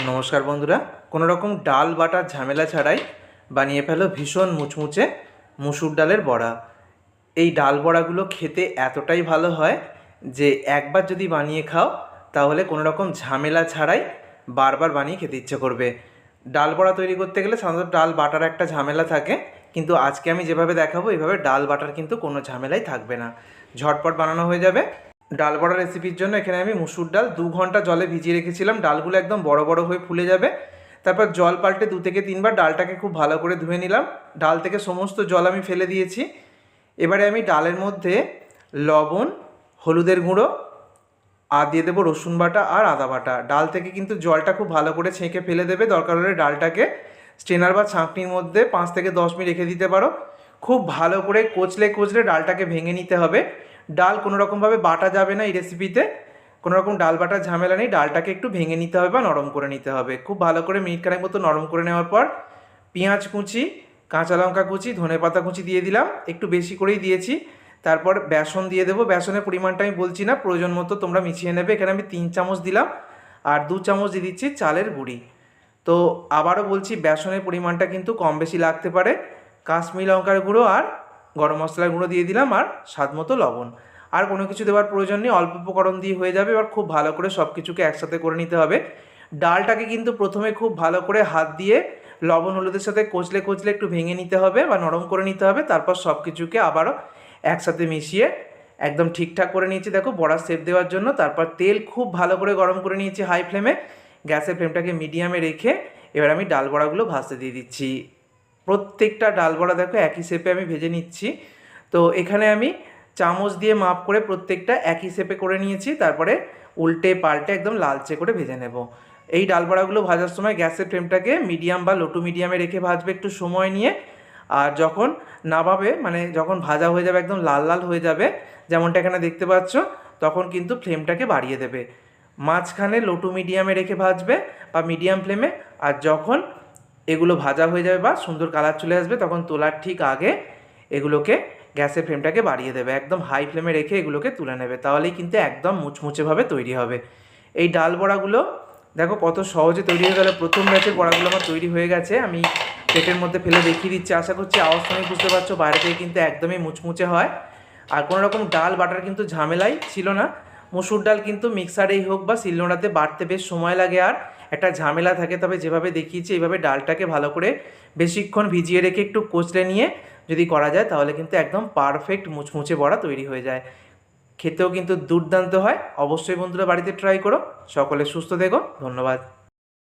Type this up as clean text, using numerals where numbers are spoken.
নমস্কার বন্ধুরা, কোনো রকম ডাল বাটার ঝামেলা ছাড়াই বানিয়ে ফেলো ভীষণ মুচমুচে মুসুর ডালের বড়া। এই ডাল বড়াগুলো খেতে এতটাই ভালো হয় যে একবার যদি বানিয়ে খাও তাহলে কোনো রকম ঝামেলা ছাড়াই বারবার বানিয়ে খেতে ইচ্ছে করবে। ডাল বড়া তৈরি করতে গেলে সাধারণত ডাল বাটার একটা ঝামেলা থাকে, কিন্তু আজকে আমি যেভাবে দেখাবো এইভাবে ডাল বাটার কিন্তু কোনো ঝামেলাই থাকবে না, ঝটপট বানানো হয়ে যাবে। ডাল বড়া রেসিপির জন্য এখানে আমি মুসুর ডাল 2 ঘন্টা জলে ভিজিয়ে রেখেছিলাম। ডালগুলো একদম বড় বড় হয়ে ফুলে যাবে। তারপর জল পাল্টে 2 থেকে 3 বার ডালটাকে খুব ভালো করে ধুয়ে নিলাম। ডাল থেকে সমস্ত জল আমি ফেলে দিয়েছি। এবারে আমি ডালের মধ্যে লবণ, হলুদের গুঁড়ো আর দিয়ে দেবো রসুন বাটা আর আদা বাটা। ডাল থেকে কিন্তু জলটা খুব ভালো করে ছেঁকে ফেলে দেবে। দরকার হলে ডালটাকে স্ট্রেনার বা ছাঁকনির মধ্যে 5 থেকে 10 মিনিট রেখে দিতে পারো। খুব ভালো করে কচলে কচলে ডালটাকে ভেঙে নিতে হবে। ডাল কোনো রকমভাবে বাটা যাবে না এই রেসিপিতে, কোনো রকম ডাল বাটার ঝামেলা নেই। ডালটাকে একটু ভেঙে নিতে হবে বা নরম করে নিতে হবে। খুব ভালো করে মিনিটখানেক মতো নরম করে নেওয়ার পর পেঁয়াজ কুচি, কাঁচা লঙ্কা কুচি, ধনেপাতা কুচি দিয়ে দিলাম, একটু বেশি করেই দিয়েছি। তারপর বেসন দিয়ে দেবো। বেসনের পরিমাণটা আমি বলছি না, প্রয়োজন মতো তোমরা মিশিয়ে নেবে। এখানে আমি 3 চামচ দিলাম আর 2 চামচ দিয়ে দিচ্ছি চালের গুঁড়ি। তো আবারও বলছি, বেসনের পরিমাণটা কিন্তু কম বেশি লাগতে পারে। কাশ্মীরি লঙ্কার গুঁড়ো আর গরম মশলার গুঁড়ো দিয়ে দিলাম আর স্বাদ মতো লবণ। আর কোনো কিছু দেওয়ার প্রয়োজন নেই, অল্প উপকরণ দিয়ে হয়ে যাবে। এবার খুব ভালো করে সব কিছুকে একসাথে করে নিতে হবে। ডালটাকে কিন্তু প্রথমে খুব ভালো করে হাত দিয়ে লবণ হলুদের সাথে কচলে কচলে একটু ভেঙে নিতে হবে বা নরম করে নিতে হবে। তারপর সব কিছুকে আবারও একসাথে মিশিয়ে একদম ঠিকঠাক করে নিয়েছি। দেখো, বড়ার শেপ দেওয়ার জন্য। তারপর তেল খুব ভালো করে গরম করে নিয়েছি হাই ফ্লেমে। গ্যাসের ফ্লেমটাকে মিডিয়ামে রেখে এবার আমি ডাল বড়াগুলো ভাজতে দিয়ে দিচ্ছি। প্রত্যেকটা ডাল বড়া দেখো একই শেপে আমি ভেজে নিচ্ছি। তো এখানে আমি চামচ দিয়ে মাপ করে প্রত্যেকটা একই শেপে করে নিয়েছি। তারপরে উল্টে পাল্টে একদম লালচে করে ভেজে নেব। এই ডাল বড়াগুলো ভাজার সময় গ্যাসের ফ্লেমটাকে মিডিয়াম বা লো টু মিডিয়ামে রেখে ভাজবে একটু সময় নিয়ে। আর যখন নামাবে, মানে যখন ভাজা হয়ে যাবে, একদম লাল লাল হয়ে যাবে যেমনটা এখানে দেখতে পাচ্ছ, তখন কিন্তু ফ্লেমটাকে বাড়িয়ে দেবে। মাঝখানে লো টু মিডিয়ামে রেখে ভাজবে বা মিডিয়াম ফ্লেমে। আর যখন এগুলো ভাজা হয়ে যাবে বা সুন্দর কালার চলে আসবে, তখন তোলার ঠিক আগে এগুলোকে গ্যাসের ফ্লেমটাকে বাড়িয়ে দেবে। একদম হাই ফ্লেমে রেখে এগুলোকে তুলে নেবে, তাহলেই কিন্তু একদম মুচমুচেভাবে তৈরি হবে। এই ডাল বড়াগুলো দেখো কত সহজে তৈরি হয়ে গেল। প্রথম ব্যাচের বড়াগুলো আমার তৈরি হয়ে গেছে। আমি প্লেটের মধ্যে ফেলে দেখিয়ে দিচ্ছি। আশা করছি আওয়াজ শুনে বুঝতে পারছো বাইরে থেকে কিন্তু একদমই মুচমুচে হয়। আর কোনো রকম ডাল বাটার কিন্তু ঝামেলাই ছিল না। মসুর ডাল কিন্তু মিক্সারেই হোক বা শিলনোড়াতে বাটতে বেশ সময় লাগে আর একটা ঝামেলা থাকে। তবে যেভাবে দেখিয়েছি এইভাবে ডালটাকে ভালো করে বেশিক্ষণ ভিজিয়ে রেখে একটু কচলে নিয়ে যদি করা যায় তাহলে কিন্তু একদম পারফেক্ট মুচমুচে বড়া তৈরি হয়ে যায়। খেতেও কিন্তু দুর্দান্ত হয়। অবশ্যই বন্ধুরা বাড়িতে ট্রাই করো। সকলে সুস্থ থেকো। ধন্যবাদ।